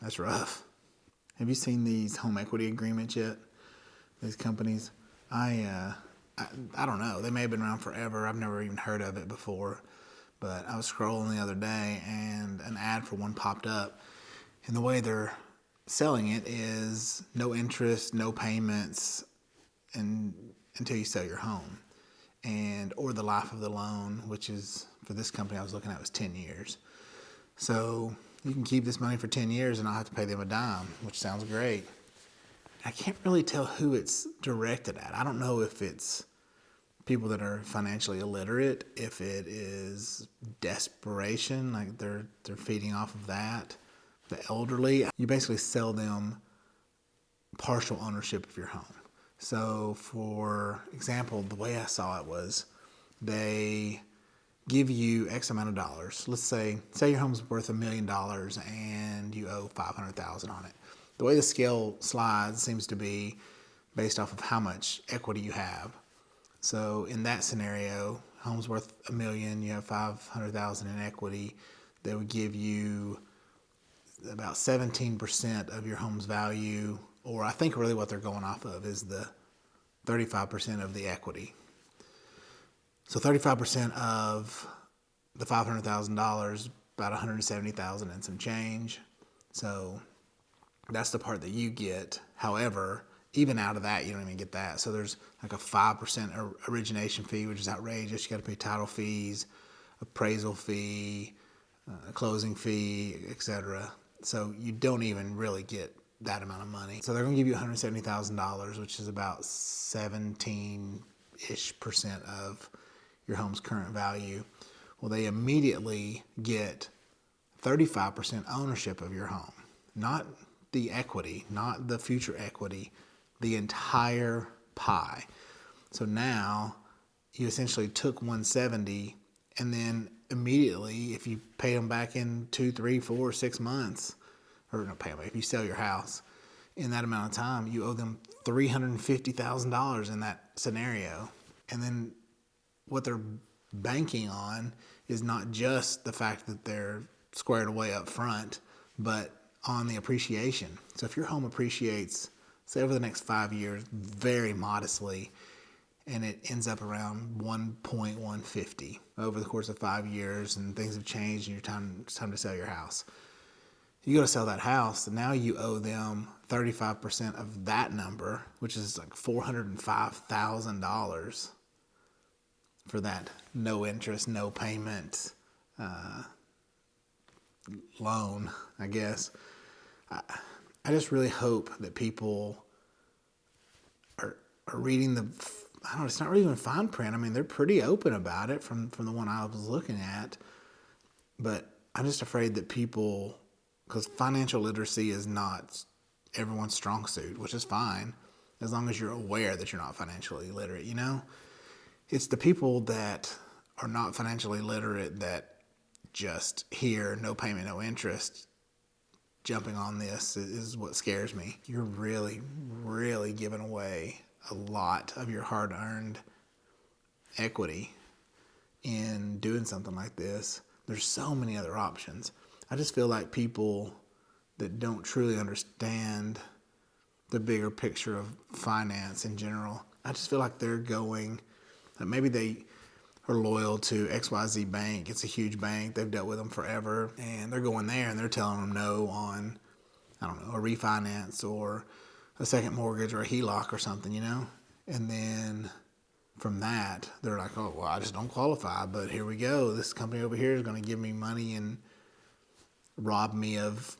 That's rough. Have you seen these home equity agreements yet? These companies? I don't know. They may have been around forever. I've never even heard of it before. But I was scrolling the other day and an ad for one popped up. And the way they're selling it is no interest, no payments until you sell your home. Or the life of the loan, which is, for this company I was looking at, was 10 years. So you can keep this money for 10 years and not have to pay them a dime, which sounds great. I can't really tell who it's directed at. I don't know if it's people that are financially illiterate, if it is desperation, like they're feeding off of that. The elderly, you basically sell them partial ownership of your home. So for example, the way I saw it was they give you X amount of dollars. Let's say your home's worth $1 million and you owe $500,000 on it. The way the scale slides seems to be based off of how much equity you have. So in that scenario, home's worth $1 million, you have $500,000 in equity. They would give you about 17% of your home's value, or I think really what they're going off of is the 35% of the equity. So 35% of the $500,000, about $170,000 and some change. So that's the part that you get. However, even out of that, you don't even get that. So there's like a 5% origination fee, which is outrageous. You got to pay title fees, appraisal fee, closing fee, etc. So you don't even really get that amount of money. So they're going to give you $170,000, which is about 17-ish% of your home's current value. Well, they immediately get 35% ownership of your home, not the equity, not the future equity, the entire pie. So now you essentially took 170, and then immediately, if you pay them back in 2, 3, 4, 6 months, or no, pay them back, if you sell your house in that amount of time, you owe them $350,000 in that scenario. And then what they're banking on is not just the fact that they're squared away up front, but on the appreciation. So if your home appreciates, say over the next 5 years, very modestly, and it ends up around 1.150 over the course of 5 years, and things have changed and it's time to sell your house. You go to sell that house, and now you owe them 35% of that number, which is like $405,000 for that no interest, no payment loan, I guess. I just really hope that people are reading it's not really even fine print. I mean, they're pretty open about it from the one I was looking at. But I'm just afraid that people, because financial literacy is not everyone's strong suit, which is fine, as long as you're aware that you're not financially literate, you know? It's the people that are not financially literate that just hear no payment, no interest, jumping on this is what scares me. You're really, really giving away a lot of your hard-earned equity in doing something like this. There's so many other options. I just feel like people that don't truly understand the bigger picture of finance in general, I just feel like they're going, maybe they are loyal to XYZ Bank. It's a huge bank. They've dealt with them forever. And they're going there and they're telling them no on, I don't know, a refinance or a second mortgage or a HELOC or something, you know? And then from that, they're like, oh, well, I just don't qualify, but here we go. This company over here is going to give me money and rob me of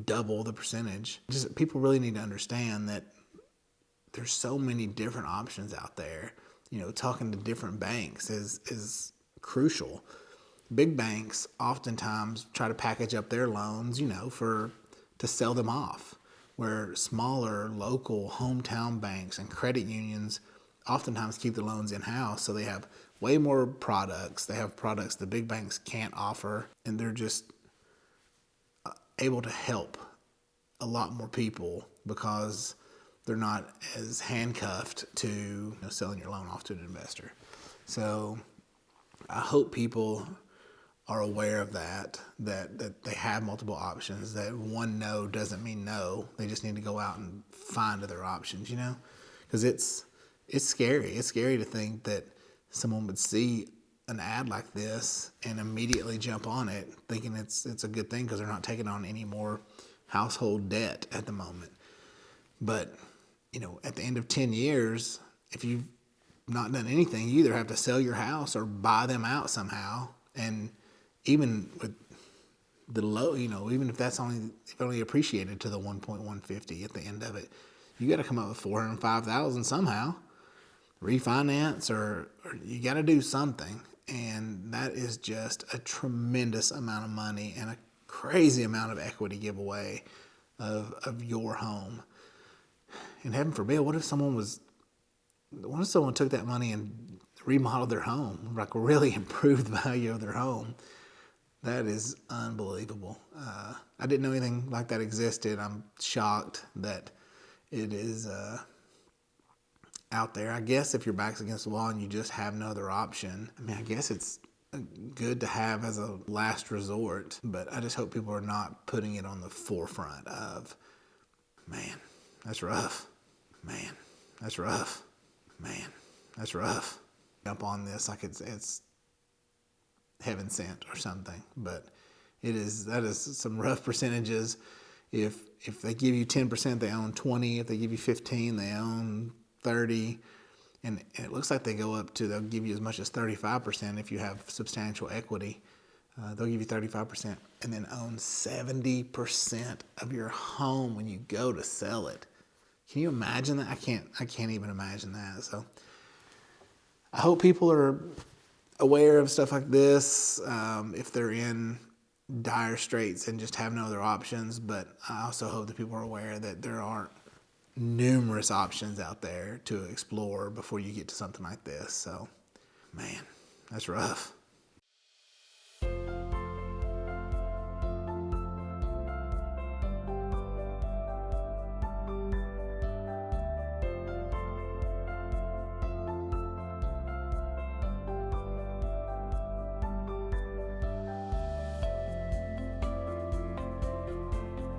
double the percentage. Just people really need to understand that there's so many different options out there. You know, talking to different banks is crucial. Big banks oftentimes try to package up their loans, you know, to sell them off, where smaller local hometown banks and credit unions oftentimes keep the loans in-house, so they have way more products. They have products the big banks can't offer, and they're just able to help a lot more people because they're not as handcuffed to selling your loan off to an investor. So I hope people are aware of that they have multiple options, that one no doesn't mean no. They just need to go out and find other options, because it's scary. It's scary to think that someone would see an ad like this and immediately jump on it thinking it's a good thing because they're not taking on any more household debt at the moment. But, at the end of 10 years, if you've not done anything, you either have to sell your house or buy them out somehow. And even with the low, even if that's only appreciated to the 1.150 at the end of it, you got to come up with $405,000 somehow, refinance, or you got to do something. And that is just a tremendous amount of money and a crazy amount of equity giveaway of your home. And heaven forbid, what if someone took that money and remodeled their home, like really improved the value of their home? That is unbelievable. I didn't know anything like that existed. I'm shocked that it is out there. I guess if your back's against the wall and you just have no other option, I guess it's good to have as a last resort, but I just hope people are not putting it on the forefront of, man, that's rough. Man, that's rough. Man, that's rough. Jump on this like it's heaven sent or something, but that is some rough percentages. If they give you 10%, they own 20. If they give you 15, they own 30. And it looks like they'll give you as much as 35% if you have substantial equity. They'll give you 35% and then own 70% of your home when you go to sell it. Can you imagine that? I can't even imagine that. So I hope people are aware of stuff like this, if they're in dire straits and just have no other options. But I also hope that people are aware that there aren't numerous options out there to explore before you get to something like this. So, man, that's rough.